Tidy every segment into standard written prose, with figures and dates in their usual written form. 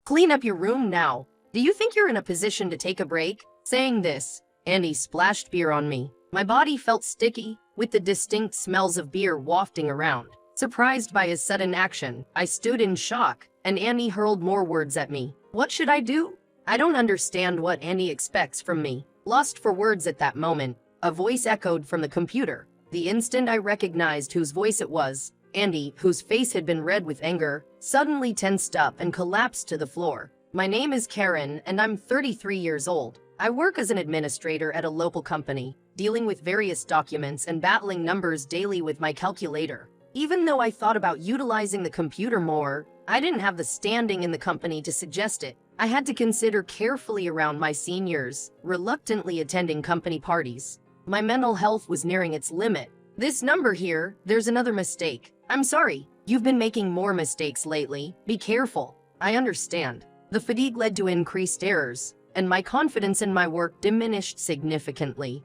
Clean up your room now. Do you think you're in a position to take a break? Saying this, Andy splashed beer on me. My body felt sticky, with the distinct smells of beer wafting around. Surprised by his sudden action, I stood in shock, and Andy hurled more words at me. What should I do? I don't understand what Andy expects from me. Lost for words at that moment, a voice echoed from the computer. The instant I recognized whose voice it was, Andy, whose face had been red with anger, suddenly tensed up and collapsed to the floor. My name is Karen, and I'm 33 years old. I work as an administrator at a local company, dealing with various documents and battling numbers daily with my calculator. Even though I thought about utilizing the computer more, I didn't have the standing in the company to suggest it. I had to consider carefully around my seniors, reluctantly attending company parties. My mental health was nearing its limit. This number here, there's another mistake. I'm sorry, you've been making more mistakes lately. Be careful. I understand. The fatigue led to increased errors, and my confidence in my work diminished significantly.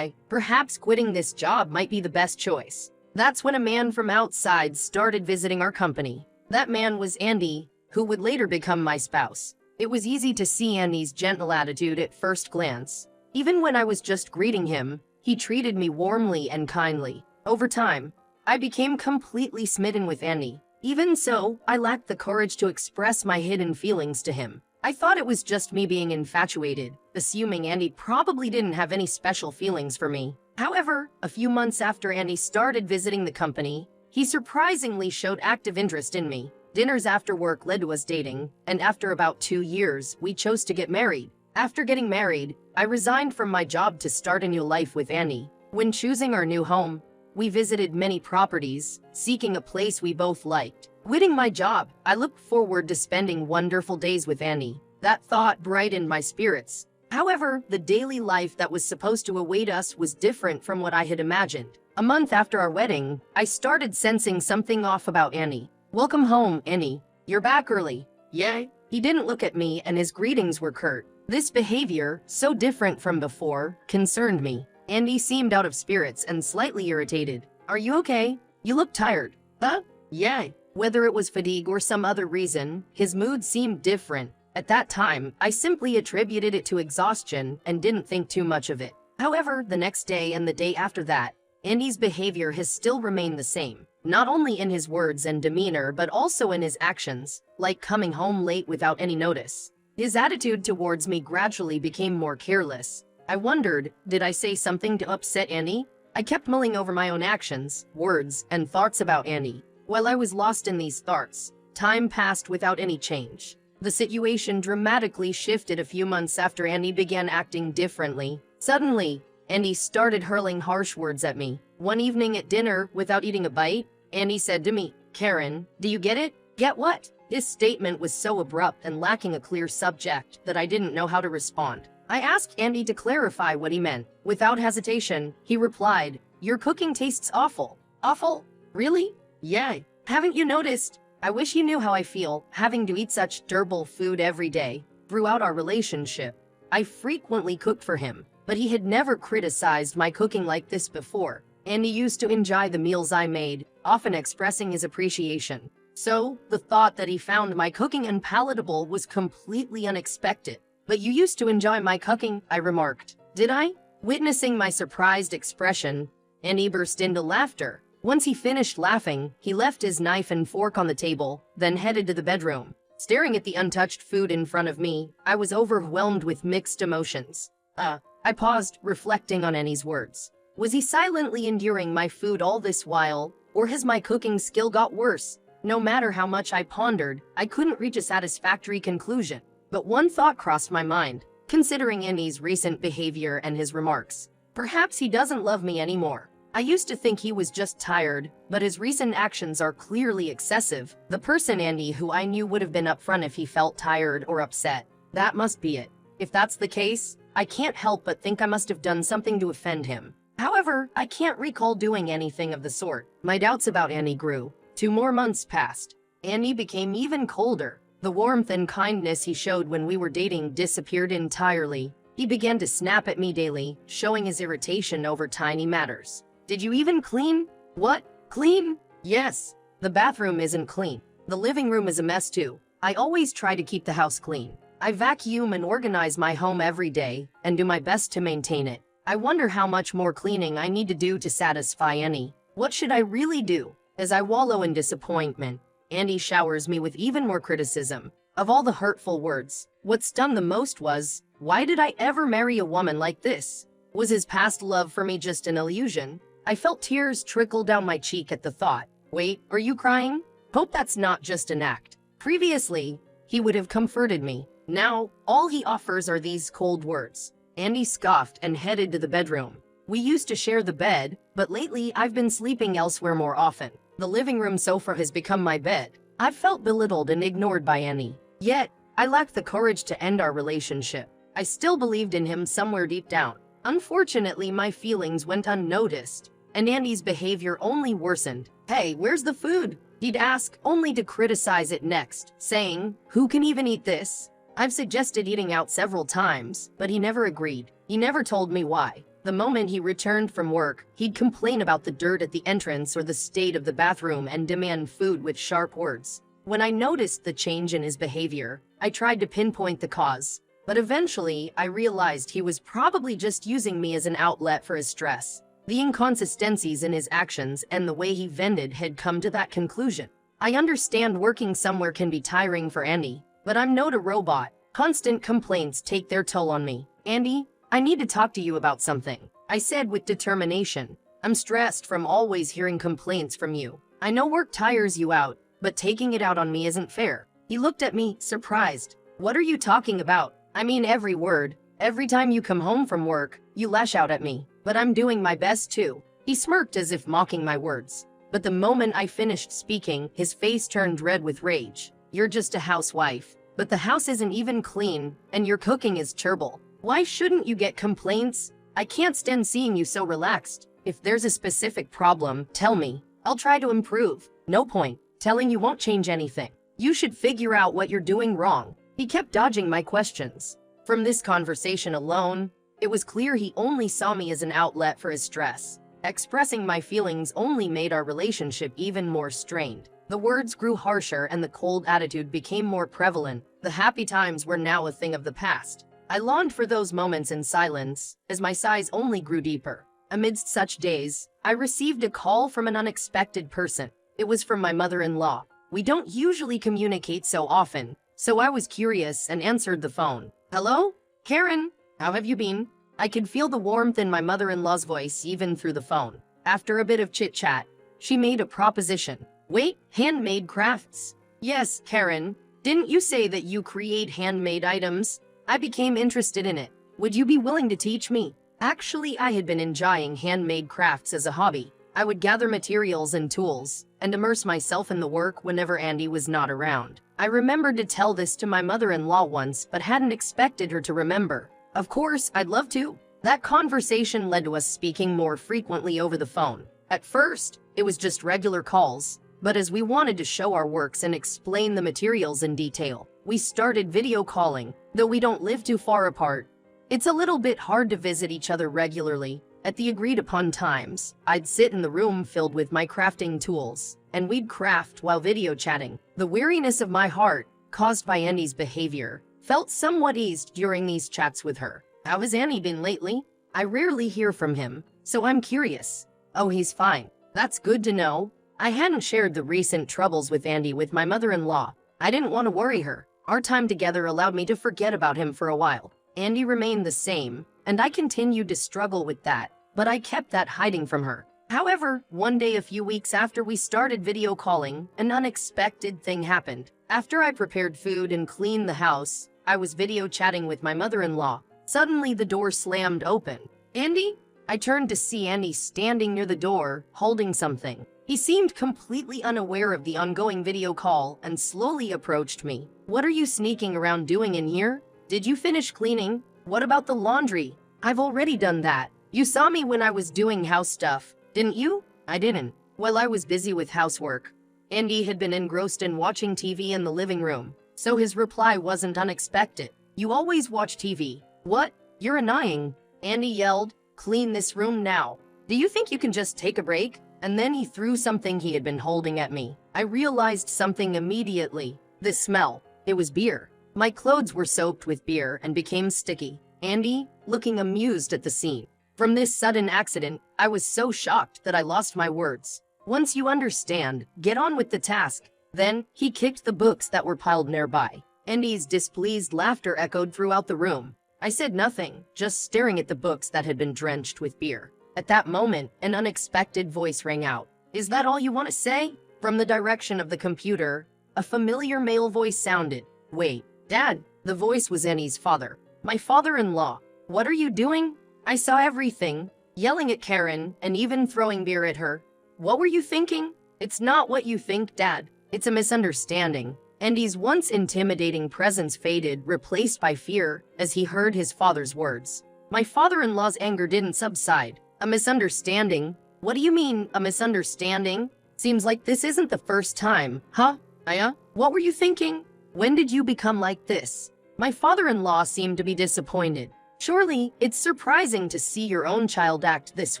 Perhaps quitting this job might be the best choice. That's when a man from outside started visiting our company. That man was Andy, who would later become my spouse. It was easy to see Andy's gentle attitude at first glance. Even when I was just greeting him, he treated me warmly and kindly. Over time, I became completely smitten with Andy. Even so, I lacked the courage to express my hidden feelings to him. I thought it was just me being infatuated, assuming Andy probably didn't have any special feelings for me. However, a few months after Andy started visiting the company, he surprisingly showed active interest in me. Dinners after work led to us dating, and after about 2 years, we chose to get married. After getting married, I resigned from my job to start a new life with Andy. When choosing our new home, we visited many properties, seeking a place we both liked. Quitting my job, I looked forward to spending wonderful days with Andy. That thought brightened my spirits. However, the daily life that was supposed to await us was different from what I had imagined. A month after our wedding, I started sensing something off about Andy. Welcome home, Andy. You're back early. Yay? He didn't look at me and his greetings were curt. This behavior, so different from before, concerned me. Andy seemed out of spirits and slightly irritated. Are you okay? You look tired. Huh? Yeah. Whether it was fatigue or some other reason, his mood seemed different. At that time, I simply attributed it to exhaustion and didn't think too much of it. However, the next day and the day after that, Andy's behavior has still remained the same. Not only in his words and demeanor, but also in his actions, like coming home late without any notice. His attitude towards me gradually became more careless. I wondered, did I say something to upset Andy? I kept mulling over my own actions, words, and thoughts about Andy. While I was lost in these thoughts, time passed without any change. The situation dramatically shifted a few months after Andy began acting differently. Suddenly, Andy started hurling harsh words at me. One evening at dinner, without eating a bite, Andy said to me, "Karen, do you get it?" Get what? His statement was so abrupt and lacking a clear subject that I didn't know how to respond. I asked Andy to clarify what he meant. Without hesitation, he replied, "Your cooking tastes awful." Awful? Really? Yeah. Haven't you noticed? I wish you knew how I feel, having to eat such durable food every day. Throughout our relationship, I frequently cooked for him, but he had never criticized my cooking like this before. Andy used to enjoy the meals I made, often expressing his appreciation. So, the thought that he found my cooking unpalatable was completely unexpected. But you used to enjoy my cooking, I remarked. Did I? Witnessing my surprised expression, Andy burst into laughter. Once he finished laughing, he left his knife and fork on the table, then headed to the bedroom. Staring at the untouched food in front of me, I was overwhelmed with mixed emotions. I paused, reflecting on Andy's words. Was he silently enduring my food all this while, or has my cooking skill got worse? No matter how much I pondered, I couldn't reach a satisfactory conclusion. But one thought crossed my mind, considering Andy's recent behavior and his remarks. Perhaps he doesn't love me anymore. I used to think he was just tired, but his recent actions are clearly excessive. The person Andy who I knew would have been upfront if he felt tired or upset. That must be it. If that's the case, I can't help but think I must have done something to offend him. However, I can't recall doing anything of the sort. My doubts about Andy grew. 2 more months passed. Andy became even colder. The warmth and kindness he showed when we were dating disappeared entirely. He began to snap at me daily, showing his irritation over tiny matters. Did you even clean? What? Clean? Yes. The bathroom isn't clean. The living room is a mess too. I always try to keep the house clean. I vacuum and organize my home every day and do my best to maintain it. I wonder how much more cleaning I need to do to satisfy Andy. What should I really do? As I wallow in disappointment, Andy showers me with even more criticism. Of all the hurtful words, what stung the most was, why did I ever marry a woman like this? Was his past love for me just an illusion? I felt tears trickle down my cheek at the thought. Wait, are you crying? Hope that's not just an act. Previously, he would have comforted me. Now, all he offers are these cold words. Andy scoffed and headed to the bedroom. We used to share the bed, but lately I've been sleeping elsewhere more often. The living room sofa has become my bed. I've felt belittled and ignored by Andy. Yet, I lacked the courage to end our relationship. I still believed in him somewhere deep down. Unfortunately, my feelings went unnoticed, and Andy's behavior only worsened. Hey, where's the food? He'd ask, only to criticize it next, saying, who can even eat this? I've suggested eating out several times, but he never agreed. He never told me why. The moment he returned from work, he'd complain about the dirt at the entrance or the state of the bathroom and demand food with sharp words. When I noticed the change in his behavior, I tried to pinpoint the cause. But eventually, I realized he was probably just using me as an outlet for his stress. The inconsistencies in his actions and the way he vented had come to that conclusion. I understand working somewhere can be tiring for Andy, but I'm not a robot. Constant complaints take their toll on me. Andy, I need to talk to you about something, I said with determination. I'm stressed from always hearing complaints from you. I know work tires you out, but taking it out on me isn't fair. He looked at me, surprised. What are you talking about? I mean every word. Every time you come home from work, you lash out at me. But I'm doing my best too. He smirked as if mocking my words. But the moment I finished speaking, his face turned red with rage. You're just a housewife. But the house isn't even clean, and your cooking is terrible. Why shouldn't you get complaints? I can't stand seeing you so relaxed. If there's a specific problem, tell me. I'll try to improve. No point telling you won't change anything. You should figure out what you're doing wrong. He kept dodging my questions. From this conversation alone, it was clear he only saw me as an outlet for his stress. Expressing my feelings only made our relationship even more strained. The words grew harsher and the cold attitude became more prevalent. The happy times were now a thing of the past. I longed for those moments in silence, as my sighs only grew deeper. Amidst such days, I received a call from an unexpected person. It was from my mother-in-law. We don't usually communicate so often, so I was curious and answered the phone. Hello? Karen, how have you been? I could feel the warmth in my mother-in-law's voice even through the phone. After a bit of chit-chat, she made a proposition. Wait, handmade crafts? Yes, Karen. Didn't you say that you create handmade items? I became interested in it. Would you be willing to teach me? Actually, I had been enjoying handmade crafts as a hobby. I would gather materials and tools and immerse myself in the work whenever Andy was not around. I remembered to tell this to my mother-in-law once, but hadn't expected her to remember. Of course, I'd love to. That conversation led to us speaking more frequently over the phone. At first, it was just regular calls, but as we wanted to show our works and explain the materials in detail, we started video calling. Though we don't live too far apart, it's a little bit hard to visit each other regularly. At the agreed upon times, I'd sit in the room filled with my crafting tools, and we'd craft while video chatting. The weariness of my heart, caused by Andy's behavior, felt somewhat eased during these chats with her. How has Andy been lately? I rarely hear from him, so I'm curious. Oh, he's fine. That's good to know. I hadn't shared the recent troubles with Andy with my mother-in-law. I didn't want to worry her. Our time together allowed me to forget about him for a while. Andy remained the same, and I continued to struggle with that, but I kept that hiding from her. However, one day a few weeks after we started video calling, an unexpected thing happened. After I prepared food and cleaned the house, I was video chatting with my mother-in-law. Suddenly, the door slammed open. Andy? I turned to see Andy standing near the door, holding something. He seemed completely unaware of the ongoing video call and slowly approached me. What are you sneaking around doing in here? Did you finish cleaning? What about the laundry? I've already done that. You saw me when I was doing house stuff, didn't you? I didn't. While I was busy with housework, Andy had been engrossed in watching TV in the living room, so his reply wasn't unexpected. You always watch TV. What? You're annoying. Andy yelled. Clean this room now. Do you think you can just take a break? And then he threw something he had been holding at me. I realized something immediately. The smell. It was beer. My clothes were soaked with beer and became sticky. Andy, looking amused at the scene. From this sudden accident, I was so shocked that I lost my words. Once you understand, get on with the task. Then, he kicked the books that were piled nearby. Andy's displeased laughter echoed throughout the room. I said nothing, just staring at the books that had been drenched with beer. At that moment, an unexpected voice rang out. Is that all you want to say? From the direction of the computer, a familiar male voice sounded. Wait, Dad, the voice was Annie's father. My father-in-law. What are you doing? I saw everything, yelling at Karen and even throwing beer at her. What were you thinking? It's not what you think, Dad. It's a misunderstanding. Andy's once intimidating presence faded, replaced by fear, as he heard his father's words. My father-in-law's anger didn't subside. A misunderstanding? What do you mean, a misunderstanding? Seems like this isn't the first time, huh? Aya? What were you thinking? When did you become like this? My father-in-law seemed to be disappointed. Surely, it's surprising to see your own child act this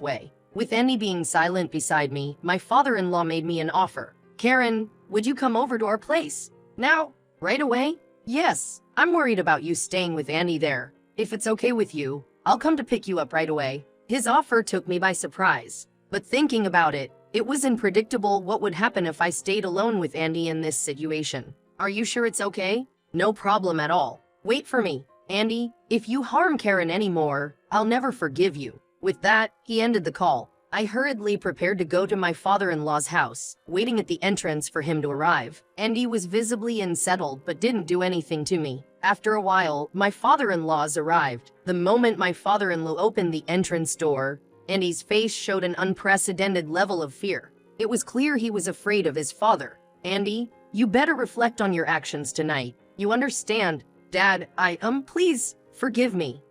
way. With Andy being silent beside me, my father-in-law made me an offer. Karen, would you come over to our place? Now? Right away? Yes, I'm worried about you staying with Andy there. If it's okay with you, I'll come to pick you up right away. His offer took me by surprise. But thinking about it, it was unpredictable what would happen if I stayed alone with Andy in this situation. Are you sure it's okay? No problem at all. Wait for me. Andy, if you harm Karen anymore, I'll never forgive you. With that, he ended the call. I hurriedly prepared to go to my father-in-law's house, waiting at the entrance for him to arrive. Andy was visibly unsettled but didn't do anything to me. After a while, my father-in-law's arrived. The moment my father-in-law opened the entrance door, Andy's face showed an unprecedented level of fear. It was clear he was afraid of his father. Andy, you better reflect on your actions tonight. You understand? Dad, please, forgive me.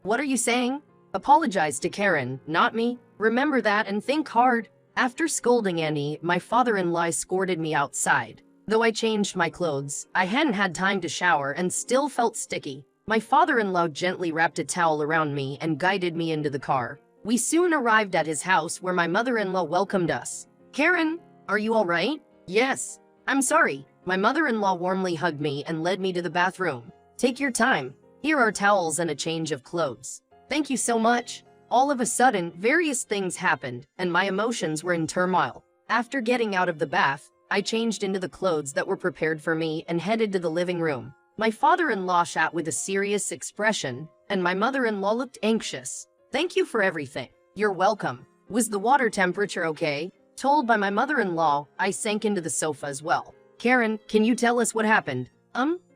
What are you saying? Apologize to Karen, not me. Remember that and think hard. After scolding Andy, my father-in-law escorted me outside. Though I changed my clothes, I hadn't had time to shower and still felt sticky. My father-in-law gently wrapped a towel around me and guided me into the car. We soon arrived at his house where my mother-in-law welcomed us. Karen, are you all right? Yes. I'm sorry. My mother-in-law warmly hugged me and led me to the bathroom. Take your time. Here are towels and a change of clothes. Thank you so much. All of a sudden, various things happened, and my emotions were in turmoil. After getting out of the bath, I changed into the clothes that were prepared for me and headed to the living room. My father-in-law sat with a serious expression, and my mother-in-law looked anxious. Thank you for everything. You're welcome. Was the water temperature okay? Told by my mother-in-law, I sank into the sofa as well. Karen, can you tell us what happened?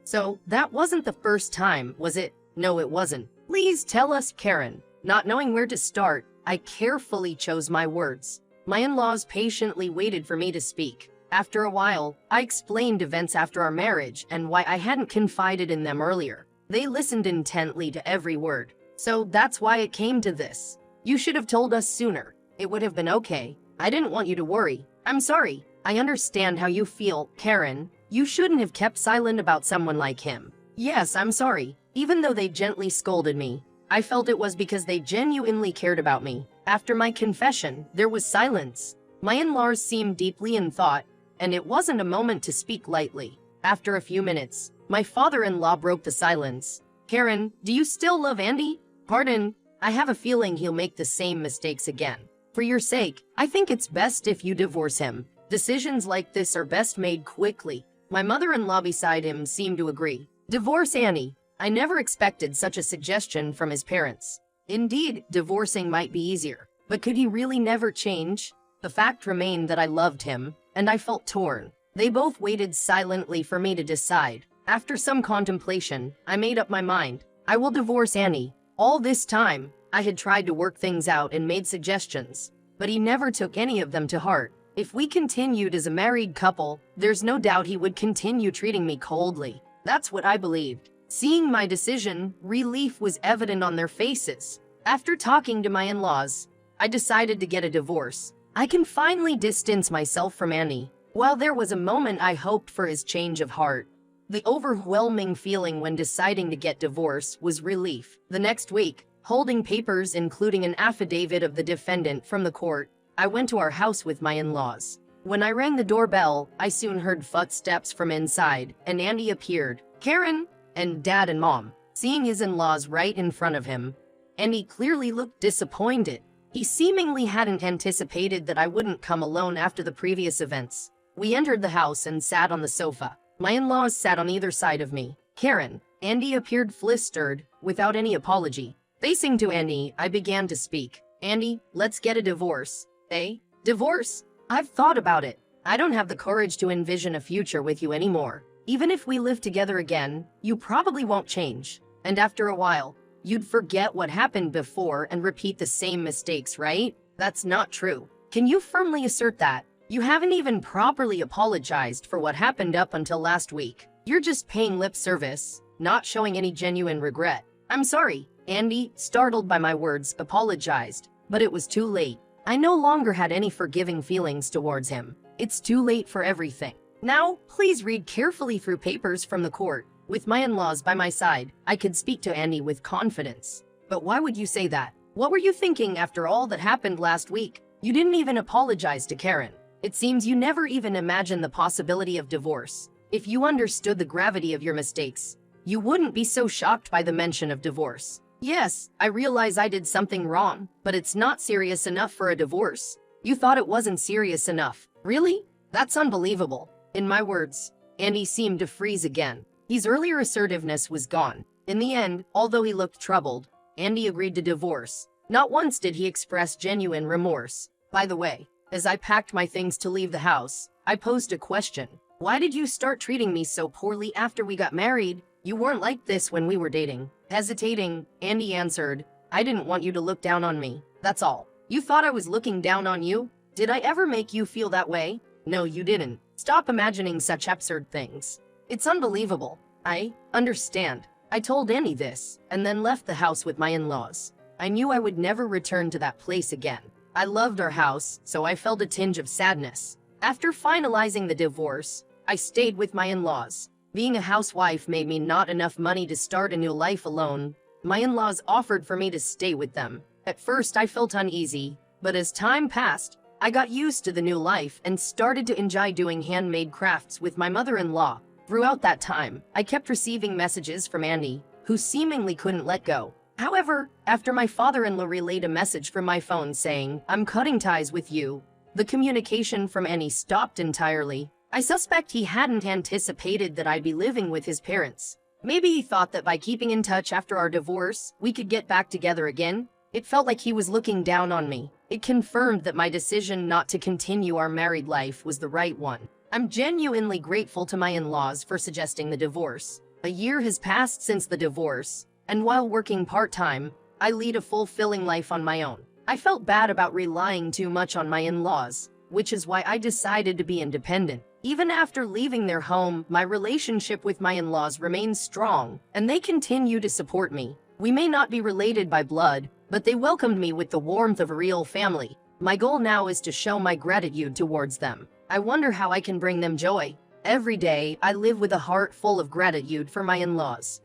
So that wasn't the first time, was it? No, it wasn't. Please tell us, Karen. Not knowing where to start, I carefully chose my words. My in-laws patiently waited for me to speak. After a while, I explained events after our marriage and why I hadn't confided in them earlier. They listened intently to every word. So that's why it came to this. You should have told us sooner. It would have been okay. I didn't want you to worry. I'm sorry. I understand how you feel, Karen. You shouldn't have kept silent about someone like him. Yes, I'm sorry. Even though they gently scolded me, I felt it was because they genuinely cared about me. After my confession, there was silence. My in-laws seemed deeply in thought, and it wasn't a moment to speak lightly. After a few minutes, my father-in-law broke the silence. Karen, do you still love Andy? Pardon, I have a feeling he'll make the same mistakes again. For your sake, I think it's best if you divorce him. Decisions like this are best made quickly. My mother-in-law beside him seemed to agree. Divorce Annie. I never expected such a suggestion from his parents. Indeed, divorcing might be easier, but could he really never change? The fact remained that I loved him, and I felt torn. They both waited silently for me to decide. After some contemplation, I made up my mind. I will divorce Annie. All this time, I had tried to work things out and made suggestions, but he never took any of them to heart. If we continued as a married couple, there's no doubt he would continue treating me coldly. That's what I believed. Seeing my decision, relief was evident on their faces. After talking to my in-laws, I decided to get a divorce. I can finally distance myself from Annie. While there was a moment I hoped for his change of heart, the overwhelming feeling when deciding to get divorced was relief. The next week, holding papers including an affidavit of the defendant from the court, I went to our house with my in-laws. When I rang the doorbell, I soon heard footsteps from inside, and Andy appeared. Karen! And Dad and Mom. Seeing his in-laws right in front of him, Andy clearly looked disappointed. He seemingly hadn't anticipated that I wouldn't come alone after the previous events. We entered the house and sat on the sofa. My in-laws sat on either side of me. Karen. Andy appeared flustered, without any apology. Facing to Andy, I began to speak. Andy, let's get a divorce. Eh? Divorce? I've thought about it. I don't have the courage to envision a future with you anymore. Even if we live together again, you probably won't change. And after a while, you'd forget what happened before and repeat the same mistakes, right? That's not true. Can you firmly assert that? You haven't even properly apologized for what happened up until last week. You're just paying lip service, not showing any genuine regret. I'm sorry. Andy, startled by my words, apologized, but it was too late. I no longer had any forgiving feelings towards him. It's too late for everything. Now, please read carefully through papers from the court. With my in-laws by my side, I could speak to Andy with confidence. But why would you say that? What were you thinking after all that happened last week? You didn't even apologize to Karen. It seems you never even imagined the possibility of divorce. If you understood the gravity of your mistakes, you wouldn't be so shocked by the mention of divorce. Yes, I realize I did something wrong, but it's not serious enough for a divorce. You thought it wasn't serious enough. Really? That's unbelievable. In my words, Andy seemed to freeze again. His earlier assertiveness was gone. In the end, although he looked troubled, Andy agreed to divorce. Not once did he express genuine remorse. By the way, as I packed my things to leave the house, I posed a question. Why did you start treating me so poorly after we got married? You weren't like this when we were dating. Hesitating, Andy answered, I didn't want you to look down on me. That's all. You thought I was looking down on you? Did I ever make you feel that way? No, you didn't. Stop imagining such absurd things. It's unbelievable. I understand. I told Andy this, and then left the house with my in-laws. I knew I would never return to that place again. I loved our house, so I felt a tinge of sadness. After finalizing the divorce, I stayed with my in-laws. Being a housewife made me not enough money to start a new life alone. My in-laws offered for me to stay with them. At first, I felt uneasy, but as time passed, I got used to the new life and started to enjoy doing handmade crafts with my mother-in-law. Throughout that time, I kept receiving messages from Andy, who seemingly couldn't let go. However, after my father-in-law relayed a message from my phone saying, I'm cutting ties with you, the communication from Andy stopped entirely. I suspect he hadn't anticipated that I'd be living with his parents. Maybe he thought that by keeping in touch after our divorce, we could get back together again. It felt like he was looking down on me. It confirmed that my decision not to continue our married life was the right one. I'm genuinely grateful to my in-laws for suggesting the divorce. A year has passed since the divorce, and while working part-time, I lead a fulfilling life on my own. I felt bad about relying too much on my in-laws, which is why I decided to be independent. Even after leaving their home, my relationship with my in-laws remains strong, and they continue to support me. We may not be related by blood, but they welcomed me with the warmth of a real family. My goal now is to show my gratitude towards them. I wonder how I can bring them joy. Every day, I live with a heart full of gratitude for my in-laws.